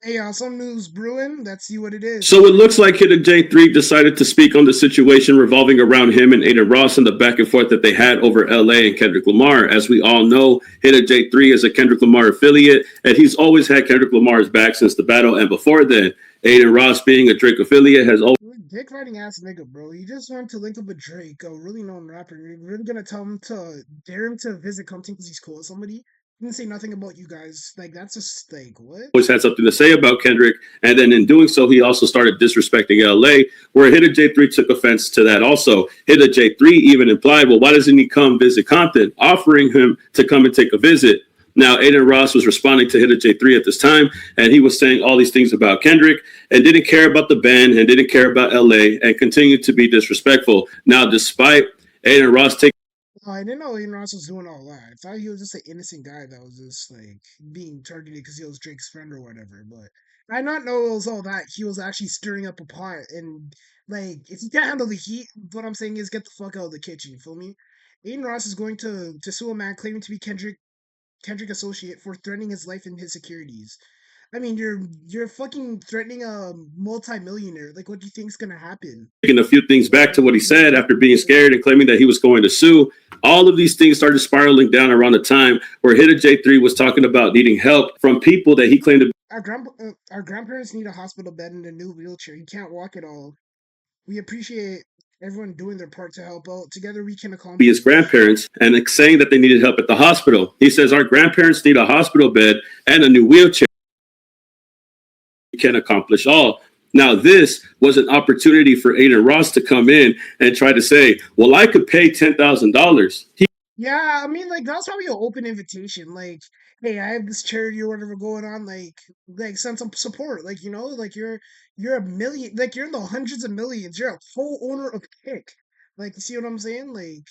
Hey, some news brewing. Let's see what it is. So it looks like Hitta J3 decided to speak on the situation revolving around him and Adin Ross and the back and forth that they had over LA and Kendrick Lamar. As we all know, Hitta J3 is a Kendrick Lamar affiliate, and he's always had Kendrick Lamar's back since the battle. And before then, Adin Ross, being a Drake affiliate, has always Dick riding ass nigga, bro. He just wanted to link up with Drake, a really known rapper. You're really gonna tell him to dare him to visit Compton because he's cool with somebody? He didn't say nothing about you guys. Like that's just like what? had something to say about Kendrick. And then in doing so, he also started disrespecting LA, where Hitta J3 took offense to that also. Hitta J3 even implied, well, why doesn't he come visit Compton, offering him to come and take a visit? Now, Adin Ross was responding to Hitta J3 at this time, and he was saying all these things about Kendrick and didn't care about the band and didn't care about LA and continued to be disrespectful. Now, despite Adin Ross taking Oh, I didn't know Adin Ross was doing all that. I thought he was just an innocent guy that was just like being targeted because he was Drake's friend or whatever. But I did not know it was all that. He was actually stirring up a pot. And like, if you can't handle the heat, what I'm saying is get the fuck out of the kitchen. You feel me? Adin Ross is going to sue a man claiming to be Kendrick associate for threatening his life and his securities. I mean, you're fucking threatening a multi-millionaire. Like, what do you think's gonna happen? a few things back to what he said after being scared and claiming that he was going to sue. All of these things started spiraling down around the time where Hitta J3 was talking about needing help from people that he claimed to Our grandparents need a hospital bed and a new wheelchair. He can't walk at all. We appreciate everyone doing their part to help out. Together, we can be accomplish his grandparents and saying that they needed help at the hospital. He says, our grandparents need a hospital bed and a new wheelchair. We can accomplish all. Now, this was an opportunity for Adin Ross to come in and try to say, well, I could pay $10,000. Yeah, I mean, like that's probably an open invitation. Like, hey, I have this charity or whatever going on. Like send some support. Like, like you're a million. Like you're in the hundreds of millions. You're a full owner of Kick. Like, you see what I'm saying? Like,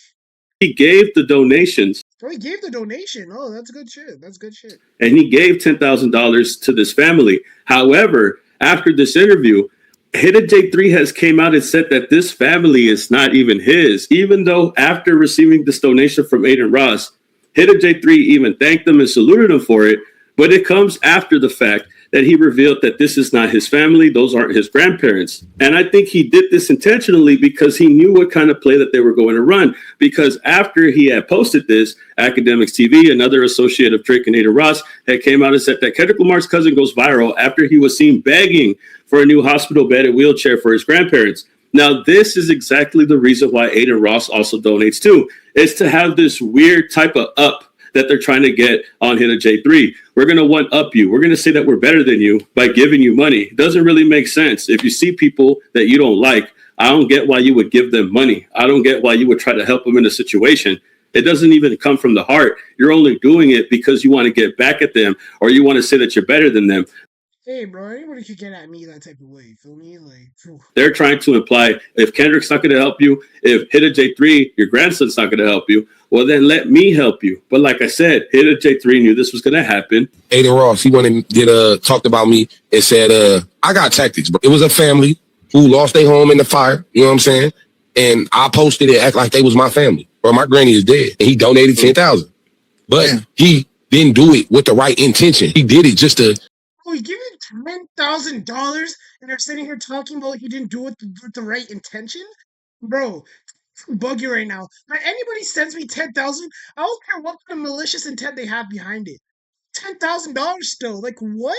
He gave the donations oh, he gave the donation. Oh, that's good shit. That's good shit. and he gave $10,000 to this family. However, after this interview, Hitta J3 has came out and said that this family is not even his, even though after receiving this donation from Adin Ross, Hitta J3 even thanked them and saluted him for it. But it comes after the fact that he revealed that this is not his family, those aren't his grandparents. And I think he did this intentionally because he knew what kind of play that they were going to run. Because after he had posted this, Academics TV, another associate of Drake and Adin Ross, had came out and said that Kendrick Lamar's cousin goes viral after he was seen begging for a new hospital bed and wheelchair for his grandparents. Now, this is exactly the reason why Adin Ross also donates too. It's to have this weird type of up that they're trying to get on Hitta J3. We're going to one up you. We're going to say that we're better than you by giving you money. It doesn't really make sense. If you see people that you don't like, I don't get why you would give them money. I don't get why you would try to help them in a situation. It doesn't even come from the heart. You're only doing it because you want to get back at them or you want to say that you're better than them. Hey, bro, anybody could get at me that type of way. You feel me? Like, phew. They're trying to imply if Kendrick's not going to help you, if Hitta J3, your grandson's not going to help you, well, then let me help you. But like I said, Hitta J3 knew this was going to happen. Adin Ross, he went and talked about me and said, I got tactics, bro. It was a family who lost their home in the fire. You know what I'm saying? And I posted it, act like they was my family. Or my granny is dead. And he donated 10,000. But he didn't do it with the right intention. He did it just to. Oh, he gave you $10,000, and they're sitting here talking about he didn't do it with the right intention, bro. Bug you right now. When anybody sends me 10,000, I don't care what kind of malicious intent they have behind it. $10,000 still, like what?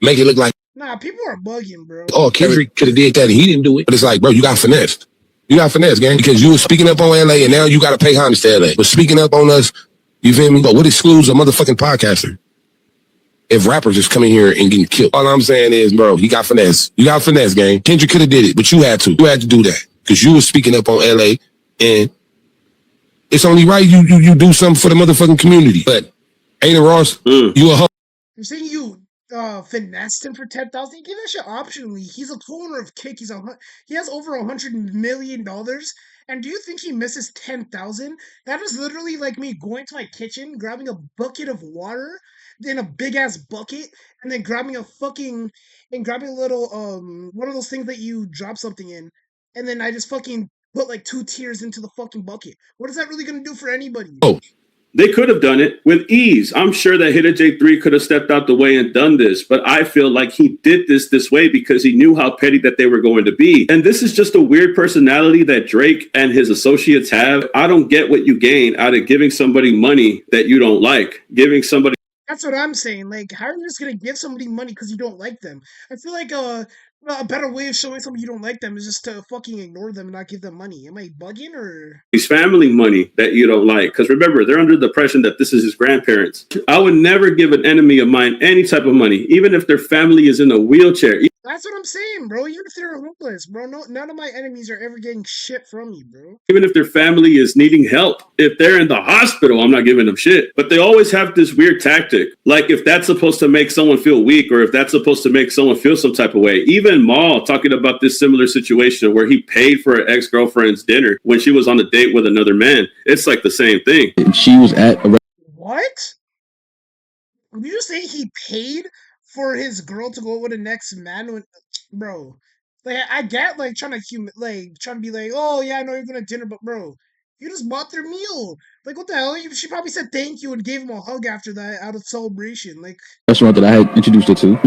Make it look like, nah, people are bugging, bro. Oh, Kendrick could have did that and he didn't do it. But it's like, bro, you got finessed. You got finessed, gang, because you were speaking up on LA and now you got to pay homage to LA. But speaking up on us, you feel me? But what excludes a motherfucking podcaster? If rappers just coming here and getting killed. All I'm saying is, bro, he got finesse. You got finesse, gang. Kendrick could have did it, but you had to. You had to do that because you were speaking up on LA, and it's only right you do something for the motherfucking community. But Adin Ross, you a hoe. You're saying you finessed him for 10,000? He gave that shit optionally. He's a co-owner of Kick. He has over $100 million. And do you think he misses 10,000? That is literally like me going to my kitchen, grabbing a bucket of water, in a big ass bucket, and then grabbing a little one of those things that you drop something in, and then I just fucking put like 2 tears into the fucking bucket. What is that really gonna do for anybody? Oh, They could have done it with ease. I'm sure that Hitta J3 could have stepped out the way and done this, but I feel like he did this way because he knew how petty that they were going to be. And this is just a weird personality that Drake and his associates have. I don't get what you gain out of giving somebody money that you don't like, giving somebody. That's what I'm saying. Like, how are you just gonna give somebody money because you don't like them? I feel like a better way of showing somebody you don't like them is just to fucking ignore them and not give them money. Am I bugging or? His family money that you don't like. Because remember, they're under the impression that this is his grandparents. I would never give an enemy of mine any type of money, even if their family is in a wheelchair. That's what I'm saying, bro. Even if they're homeless, bro, no, none of my enemies are ever getting shit from me, bro. Even if their family is needing help, if they're in the hospital, I'm not giving them shit. But they always have this weird tactic. Like if that's supposed to make someone feel weak or if that's supposed to make someone feel some type of way. Even Maul talking about this similar situation where he paid for an ex-girlfriend's dinner when she was on a date with another man. It's like the same thing. She was at a What? Did you just say he paid for his girl to go with the next man? When, bro, like I get like trying to be like, oh yeah, I know you're going to dinner, but bro, you just bought their meal. Like what the hell? She probably said thank you and gave him a hug after that out of celebration. Like restaurant that I had introduced her to,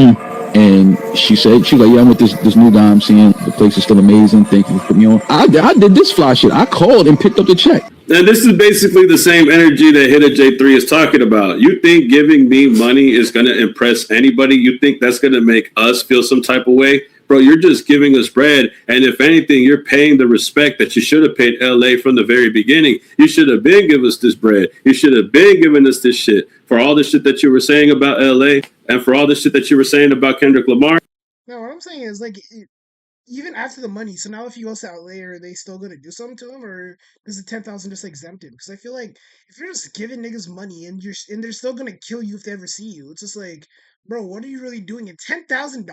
and she said, "She was like, yeah, I'm with this new guy I'm seeing. The place is still amazing. Thank you for putting me on." I did this fly shit. I called and picked up the check. And this is basically the same energy that Hitta J3 is talking about. You think giving me money is going to impress anybody? You think that's going to make us feel some type of way? Bro, you're just giving us bread. And if anything, you're paying the respect that you should have paid LA from the very beginning. You should have been giving us this bread. You should have been giving us this shit. For all the shit that you were saying about LA and for all the shit that you were saying about Kendrick Lamar. no, what I'm saying is like even after the money. So now if he goes to LA, are they still gonna do something to him, or is the 10,000 just exempt him? Because I feel like if you're just giving niggas money and they're still gonna kill you if they ever see you, it's just like, bro, what are you really doing? And $10,000?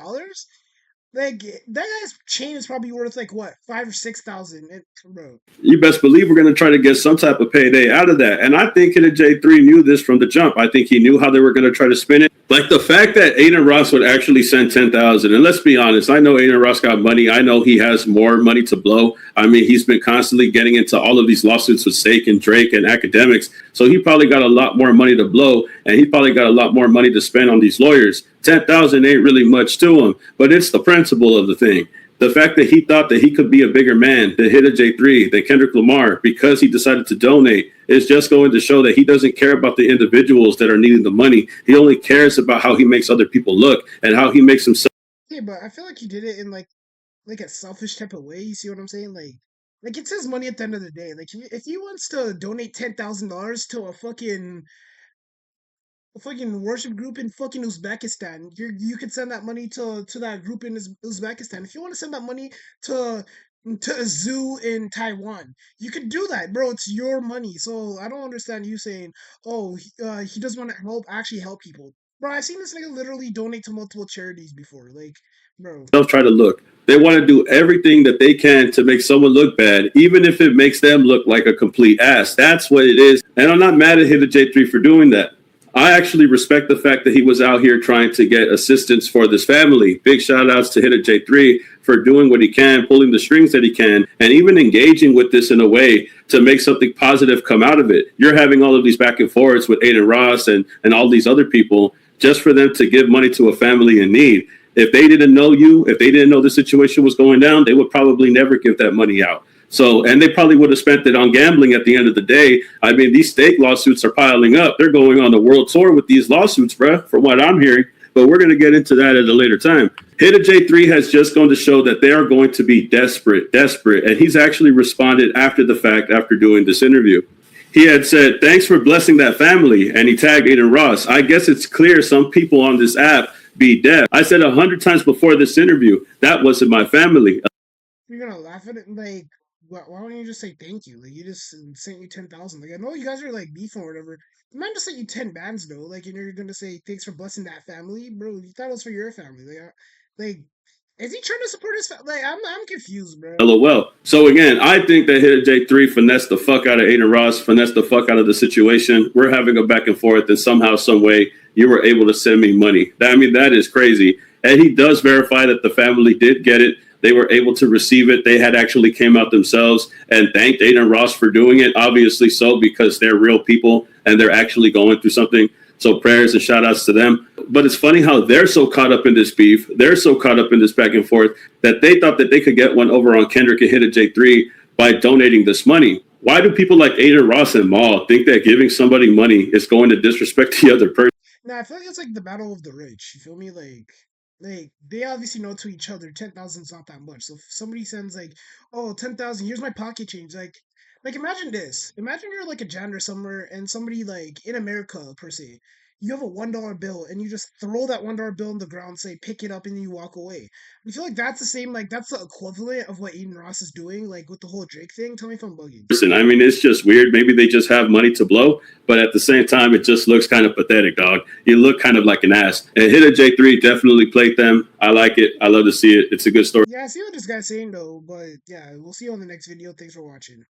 Like that guy's chain is probably worth like what 5 or 6,000, bro. You best believe we're going to try to get some type of payday out of that. And I think Hitta J3 knew this from the jump. I think he knew how they were going to try to spin it. Like the fact that Adin Ross would actually send 10,000. And let's be honest, I know Adin Ross got money. I know he has more money to blow. I mean, he's been constantly getting into all of these lawsuits with Sake and Drake and academics. So he probably got a lot more money to blow, and he probably got a lot more money to spend on these lawyers. 10,000 ain't really much to him, but it's the principle of the thing. The fact that he thought that he could be a bigger man than Hitta J3, than Kendrick Lamar, because he decided to donate, is just going to show that he doesn't care about the individuals that are needing the money. He only cares about how he makes other people look and how he makes himself. Yeah, but I feel like he did it in like a selfish type of way. You see what I'm saying? Like it's his money at the end of the day. Like if he wants to donate $10,000 to a fucking worship group in fucking Uzbekistan, you could send that money to that group in Uzbekistan. If you want to send that money to a zoo in Taiwan, you could do that, bro. It's your money. So I don't understand you saying, oh, he doesn't want to actually help people. Bro, I've seen this nigga literally donate to multiple charities before. Like, bro. Try to look. They want to do everything that they can to make someone look bad, even if it makes them look like a complete ass. That's what it is. And I'm not mad at Hitta J3 for doing that. I actually respect the fact that he was out here trying to get assistance for this family. Big shout outs to Hitta J3 for doing what he can, pulling the strings that he can, and even engaging with this in a way to make something positive come out of it. You're having all of these back and forths with Adin Ross and all these other people just for them to give money to a family in need. If they didn't know you, if they didn't know the situation was going down, they would probably never give that money out. So, and they probably would have spent it on gambling at the end of the day. I mean, these state lawsuits are piling up. They're going on the world tour with these lawsuits, bruh, from what I'm hearing. But we're going to get into that at a later time. Hitta J3 has just gone to show that they are going to be desperate. And he's actually responded after the fact, after doing this interview. He had said, "Thanks for blessing that family." And he tagged Adin Ross. I guess it's clear some people on this app be deaf. I said 100 times before this interview, that wasn't my family. You're gonna laugh at it, like, why don't you just say thank you? Like, you just sent you 10,000. Like, I know you guys are like beefing or whatever. The man just sent you 10 bands though. Like, and you're gonna say thanks for blessing that family, bro. You thought it was for your family. Like, is he trying to support his family? Like, I'm confused, bro. LOL. So again, I think that Hitta J3 finessed the fuck out of Adin Ross, finessed the fuck out of the situation. We're having a back and forth, and somehow, some way, you were able to send me money. I mean, that is crazy. And he does verify that the family did get it. They were able to receive it. They had actually came out themselves and thanked Adin Ross for doing it. Obviously so, because they're real people. and they're actually going through something. So prayers and shout outs to them. But it's funny how they're so caught up in this beef. They're so caught up in this back and forth that they thought that they could get one over on Kendrick and Hitta J3 by donating this money. Why do people like Adin Ross and Maul think that giving somebody money is going to disrespect the other person? Nah, I feel like it's like the battle of the rich. You feel me? Like they obviously know to each other 10,000 is not that much. So if somebody sends like, oh, 10,000, here's my pocket change. Like imagine this. Imagine you're like a janitor somewhere and somebody like in America per se. You have a $1 bill and you just throw that $1 bill on the ground, say pick it up, and then you walk away. I feel like that's the same, like that's the equivalent of what Adin Ross is doing, like with the whole Drake thing. Tell me if I'm bugging. I mean, it's just weird. Maybe they just have money to blow, but at the same time, it just looks kind of pathetic, dog. You look kind of like an ass. And Hitta J3 definitely played them. I like it. I love to see it. It's a good story. Yeah, I see what this guy's saying though, but yeah, we'll see you on the next video. Thanks for watching.